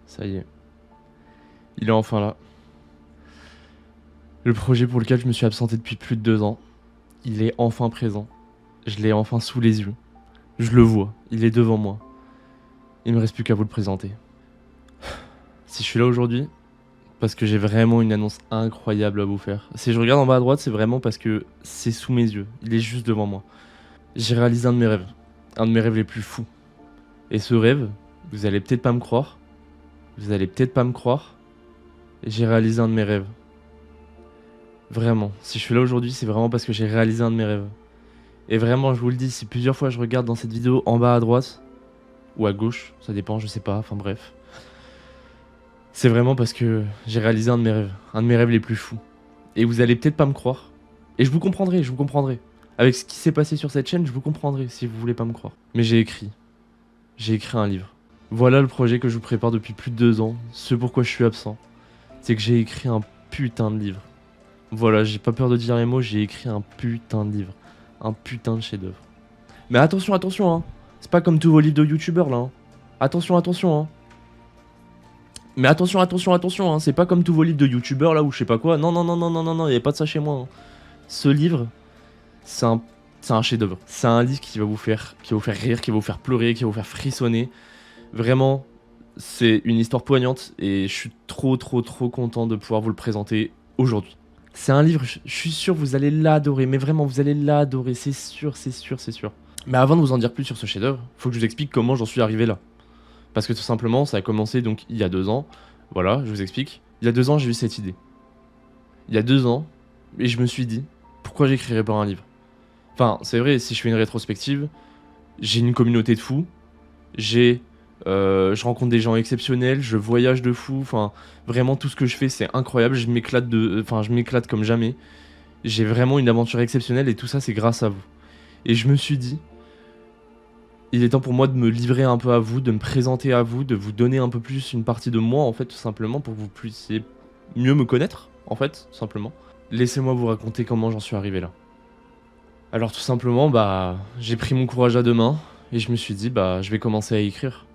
Ça y est. Il est enfin là. Le projet pour lequel je me suis absenté depuis plus de 2 ans, il est enfin présent. Je l'ai enfin sous les yeux. Je le vois, il est devant moi. Il me reste plus qu'à vous le présenter. Si je suis là aujourd'hui, parce que j'ai vraiment une annonce incroyable à vous faire. Si je regarde en bas à droite, c'est vraiment parce que c'est sous mes yeux. Il est juste devant moi. J'ai réalisé un de mes rêves. Un de mes rêves les plus fous. Et ce rêve, vous allez peut-être pas me croire. Vous allez peut-être pas me croire. J'ai réalisé un de mes rêves. Vraiment. Si je suis là aujourd'hui, c'est vraiment parce que j'ai réalisé un de mes rêves. Et vraiment, je vous le dis, si plusieurs fois je regarde dans cette vidéo en bas à droite, ou à gauche, ça dépend, je sais pas, enfin bref. C'est vraiment parce que j'ai réalisé un de mes rêves les plus fous. Et vous allez peut-être pas me croire. Et je vous comprendrai, je vous comprendrai. Avec ce qui s'est passé sur cette chaîne, je vous comprendrai si vous voulez pas me croire. Mais j'ai écrit un livre. Voilà le projet que je vous prépare depuis plus de 2 ans. Ce pourquoi je suis absent, c'est que j'ai écrit un putain de livre. Voilà, j'ai pas peur de dire les mots, j'ai écrit un putain de livre. Un putain de chef-d'œuvre. Mais attention, attention, hein. C'est pas comme tous vos livres de youtubeurs là. Hein. Attention, attention, hein. Mais attention, attention, attention, hein. C'est pas comme tous vos livres de youtubeurs là ou je sais pas quoi. Non, non, non, non, non, non, non, y'avait pas de ça chez moi. Hein. Ce livre, c'est un chef-d'œuvre. C'est un livre qui va vous faire rire, qui va vous faire pleurer, qui va vous faire frissonner. Vraiment, c'est une histoire poignante et je suis trop, trop, trop content de pouvoir vous le présenter aujourd'hui. C'est un livre, je suis sûr vous allez l'adorer, mais vraiment vous allez l'adorer, c'est sûr, c'est sûr, c'est sûr. Mais avant de vous en dire plus sur ce chef-d'œuvre, faut que je vous explique comment j'en suis arrivé là. Parce que tout simplement, ça a commencé donc il y a 2 ans. Voilà, je vous explique. Il y a 2 ans, j'ai eu cette idée. Il y a 2 ans, et je me suis dit, pourquoi j'écrirais pas un livre? Enfin, c'est vrai, si je fais une rétrospective, j'ai une communauté de fous, je rencontre des gens exceptionnels, je voyage de fou, enfin, vraiment tout ce que je fais, c'est incroyable, je m'éclate comme jamais. J'ai vraiment une aventure exceptionnelle et tout ça, c'est grâce à vous. Et je me suis dit, il est temps pour moi de me livrer un peu à vous, de me présenter à vous, de vous donner un peu plus une partie de moi, en fait, tout simplement, pour que vous puissiez mieux me connaître, en fait, tout simplement. Laissez-moi vous raconter comment j'en suis arrivé là. Alors tout simplement, bah, j'ai pris mon courage à 2 mains, et je me suis dit, bah, je vais commencer à écrire.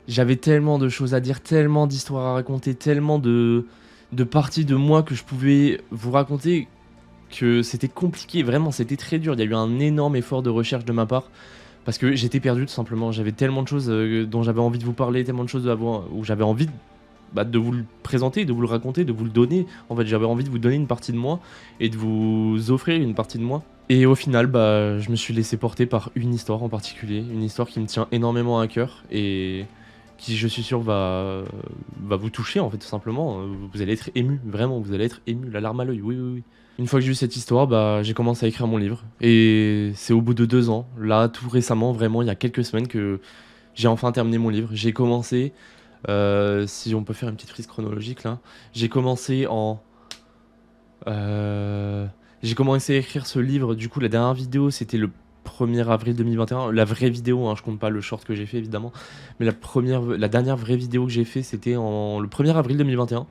J'avais tellement de choses à dire, tellement d'histoires à raconter, tellement de parties de moi que je pouvais vous raconter que c'était compliqué, vraiment, c'était très dur. Il y a eu un énorme effort de recherche de ma part parce que j'étais perdu tout simplement. J'avais tellement de choses dont j'avais envie de vous parler, tellement de choses où j'avais envie de vous le présenter, de vous le raconter, de vous le donner. En fait, j'avais envie de vous donner une partie de moi et de vous offrir une partie de moi. Et au final, bah, je me suis laissé porter par une histoire en particulier, une histoire qui me tient énormément à cœur et qui, je suis sûr, va vous toucher en fait, tout simplement. Vous allez être ému, vraiment, vous allez être ému, la larme à l'œil, oui, oui, oui. Une fois que j'ai eu cette histoire, bah, j'ai commencé à écrire mon livre. Et c'est au bout de 2 ans, là, tout récemment, vraiment, il y a quelques semaines que j'ai enfin terminé mon livre. J'ai commencé, si on peut faire une petite frise chronologique là, j'ai commencé en... j'ai commencé à écrire ce livre, du coup la dernière vidéo c'était le 1er avril 2021, la vraie vidéo, hein, je compte pas le short que j'ai fait évidemment, mais la dernière vraie vidéo que j'ai fait c'était le 1er avril 2021.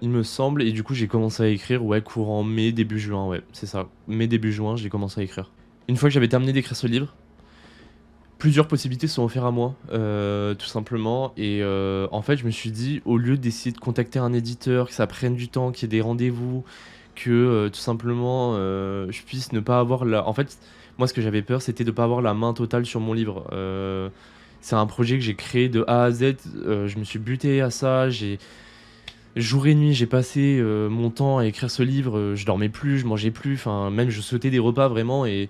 Il me semble, et du coup j'ai commencé à écrire, ouais, courant mai, début juin, ouais, c'est ça, mai, début juin, j'ai commencé à écrire. Une fois que j'avais terminé d'écrire ce livre, plusieurs possibilités se sont offertes à moi, tout simplement, et en fait je me suis dit, au lieu d'essayer de contacter un éditeur, que ça prenne du temps, qu'il y ait des rendez-vous, que tout simplement je puisse ne pas avoir la... En fait, moi ce que j'avais peur c'était de ne pas avoir la main totale sur mon livre. C'est un projet que j'ai créé de A à Z, je me suis buté à ça, jour et nuit, j'ai passé mon temps à écrire ce livre, je dormais plus, je mangeais plus, enfin même je sautais des repas vraiment et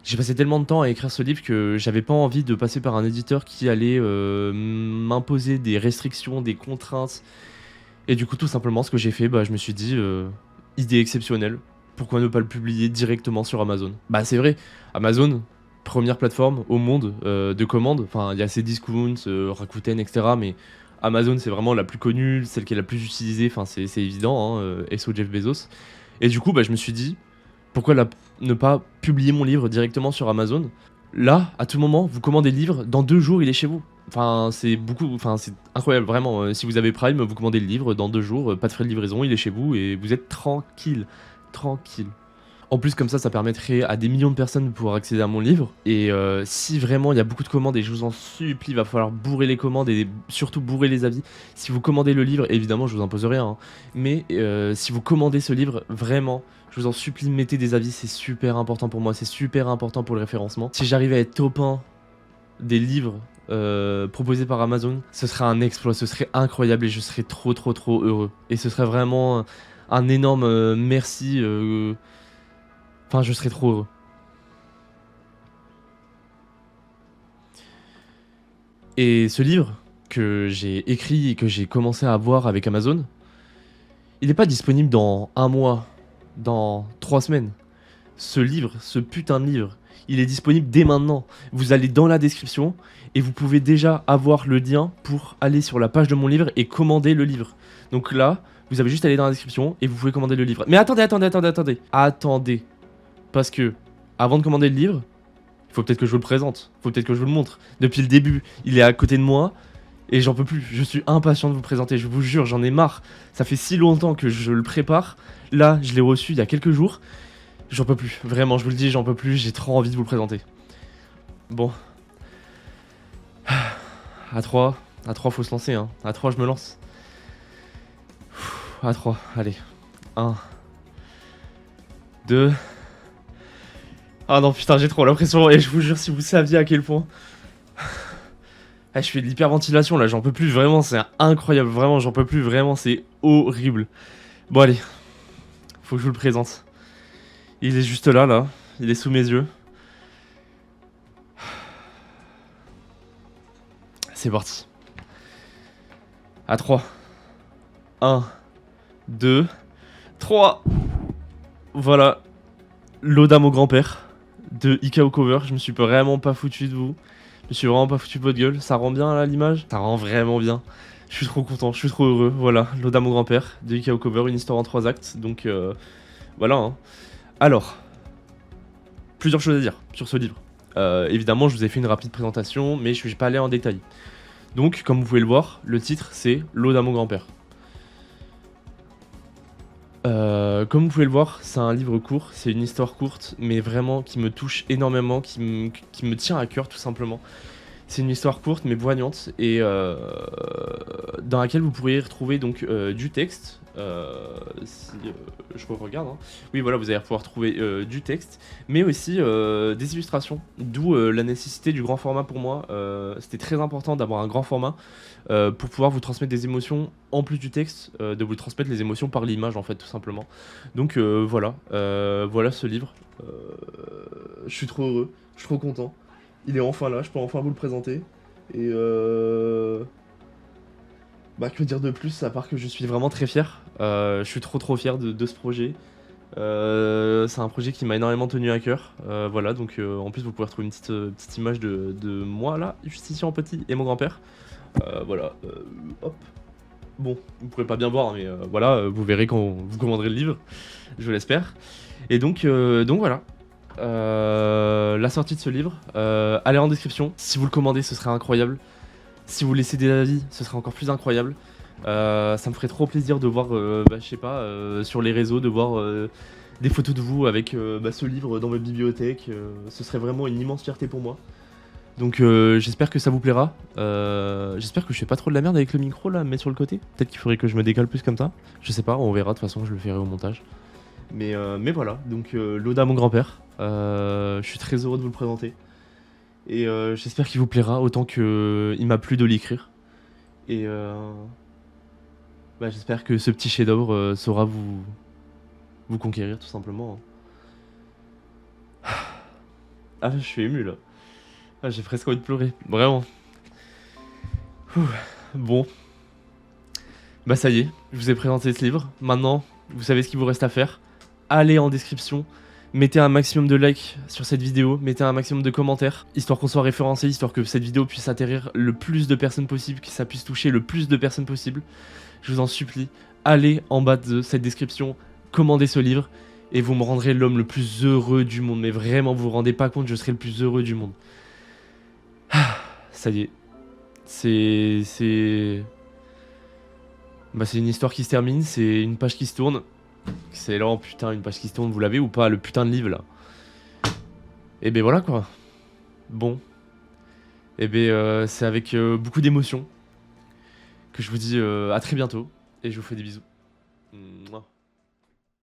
j'ai passé tellement de temps à écrire ce livre que j'avais pas envie de passer par un éditeur qui allait m'imposer des restrictions, des contraintes. Et du coup tout simplement ce que j'ai fait, bah je me suis dit idée exceptionnelle, pourquoi ne pas le publier directement sur Amazon? Bah c'est vrai, Amazon, première plateforme au monde de commande, enfin il y a Cdiscount, Rakuten, etc. Mais Amazon c'est vraiment la plus connue, celle qui est la plus utilisée, enfin c'est évident, hein, SO Jeff Bezos. Et du coup bah, je me suis dit, pourquoi ne pas publier mon livre directement sur Amazon? Là, à tout moment, vous commandez le livre, dans 2 jours il est chez vous. Enfin c'est incroyable vraiment, si vous avez Prime, vous commandez le livre, dans 2 jours, pas de frais de livraison, il est chez vous et vous êtes tranquille, tranquille. En plus, comme ça permettrait à des millions de personnes de pouvoir accéder à mon livre. Et si vraiment il y a beaucoup de commandes, et je vous en supplie, il va falloir bourrer les commandes et surtout bourrer les avis. Si vous commandez le livre, évidemment, je vous impose rien, hein, mais si vous commandez ce livre, vraiment, je vous en supplie, mettez des avis, c'est super important pour moi, c'est super important pour le référencement. Si j'arrivais à être top 1 des livres proposés par Amazon, ce serait un exploit, ce serait incroyable et je serais trop heureux. Et ce serait vraiment un énorme merci. Enfin, je serais trop heureux. Et ce livre que j'ai écrit et que j'ai commencé à voir avec Amazon, il n'est pas disponible dans un mois, dans 3 semaines. Ce livre, ce putain de livre, il est disponible dès maintenant. Vous allez dans la description et vous pouvez déjà avoir le lien pour aller sur la page de mon livre et commander le livre. Donc là, vous avez juste à aller dans la description et vous pouvez commander le livre. Mais attendez. Attendez. Parce que, avant de commander le livre, il faut peut-être que je vous le présente. Il faut peut-être que je vous le montre. Depuis le début, il est à côté de moi. Et j'en peux plus. Je suis impatient de vous le présenter. Je vous jure, j'en ai marre. Ça fait si longtemps que je le prépare. Là, je l'ai reçu il y a quelques jours. J'en peux plus. Vraiment, je vous le dis, j'en peux plus. J'ai trop envie de vous le présenter. Bon. À 3. À 3, faut se lancer. Hein. À 3, je me lance. À 3, allez. 1. 2. Ah non, putain, j'ai trop l'impression. Et je vous jure, si vous saviez à quel point. Je fais de l'hyperventilation là, j'en peux plus, vraiment, c'est incroyable. Vraiment, j'en peux plus, vraiment, c'est horrible. Bon, allez. Faut que je vous le présente. Il est juste là. Il est sous mes yeux. C'est parti. À 3. 1, 2, 3. Voilà. L'Ode à mon grand-père de Ikao Cover. Je me suis vraiment pas foutu de vous. Je me suis vraiment pas foutu de votre gueule. Ça rend bien là l'image. Ça rend vraiment bien. Je suis trop content, je suis trop heureux. Voilà, l'Ode à mon grand-père de Ikao Cover, une histoire en 3 actes. Donc voilà. Hein. Alors, plusieurs choses à dire sur ce livre. Évidemment, je vous ai fait une rapide présentation, mais je ne vais pas aller en détail. Donc, comme vous pouvez le voir, le titre c'est L'Ode à mon grand-père. Comme vous pouvez le voir, c'est un livre court, c'est une histoire courte, mais vraiment qui me touche énormément, qui me tient à cœur tout simplement. C'est une histoire courte mais poignante et dans laquelle vous pourriez retrouver donc du texte. Si je regarde, hein. Oui voilà, vous allez pouvoir trouver du texte, mais aussi des illustrations. D'où la nécessité du grand format pour moi. C'était très important d'avoir un grand format pour pouvoir vous transmettre des émotions en plus du texte, de vous transmettre les émotions par l'image en fait tout simplement. Donc voilà, voilà ce livre. Je suis trop heureux, je suis trop content. Il est enfin là, je peux enfin vous le présenter. Et bah que dire de plus à part que je suis vraiment très fier. Je suis trop fier de ce projet. C'est un projet qui m'a énormément tenu à cœur. Voilà, donc en plus vous pouvez retrouver une petite image de moi là, juste ici en petit, et mon grand-père. Voilà, hop. Bon, vous pourrez pas bien voir, mais voilà, vous verrez quand vous commanderez le livre, je l'espère. Et donc voilà. La sortie de ce livre, allez en description. Si vous le commandez, ce serait incroyable. Si vous laissez des avis, ce serait encore plus incroyable. Ça me ferait trop plaisir de voir, je sais pas, sur les réseaux, de voir des photos de vous avec ce livre dans votre bibliothèque. Ce serait vraiment une immense fierté pour moi. Donc j'espère que ça vous plaira. J'espère que je fais pas trop de la merde avec le micro là, à me mettre sur le côté. Peut-être qu'il faudrait que je me décale plus comme ça. Je sais pas, on verra, de toute façon je le ferai au montage. Mais voilà, donc l'Ode à mon grand-père. Je suis très heureux de vous le présenter. Et j'espère qu'il vous plaira autant qu'il m'a plu de l'écrire. Et j'espère que ce petit chef-d'œuvre saura vous conquérir tout simplement. Ah, je suis ému là. Ah, j'ai presque envie de pleurer, vraiment. Ouh. Bon. Bah ça y est, je vous ai présenté ce livre. Maintenant, vous savez ce qu'il vous reste à faire. Allez en description, mettez un maximum de likes sur cette vidéo, mettez un maximum de commentaires, histoire qu'on soit référencé, histoire que cette vidéo puisse atterrir le plus de personnes possible, que ça puisse toucher le plus de personnes possible. Je vous en supplie, allez en bas de cette description, commandez ce livre, et vous me rendrez l'homme le plus heureux du monde. Mais vraiment, vous vous rendez pas compte, je serai le plus heureux du monde. Ça y est. C'est une histoire qui se termine, c'est une page qui se tourne. Excellent, putain, une page qui se tourne, vous l'avez ou pas, le putain de livre là. Et ben voilà quoi. Bon, et ben c'est avec beaucoup d'émotion que je vous dis à très bientôt et je vous fais des bisous.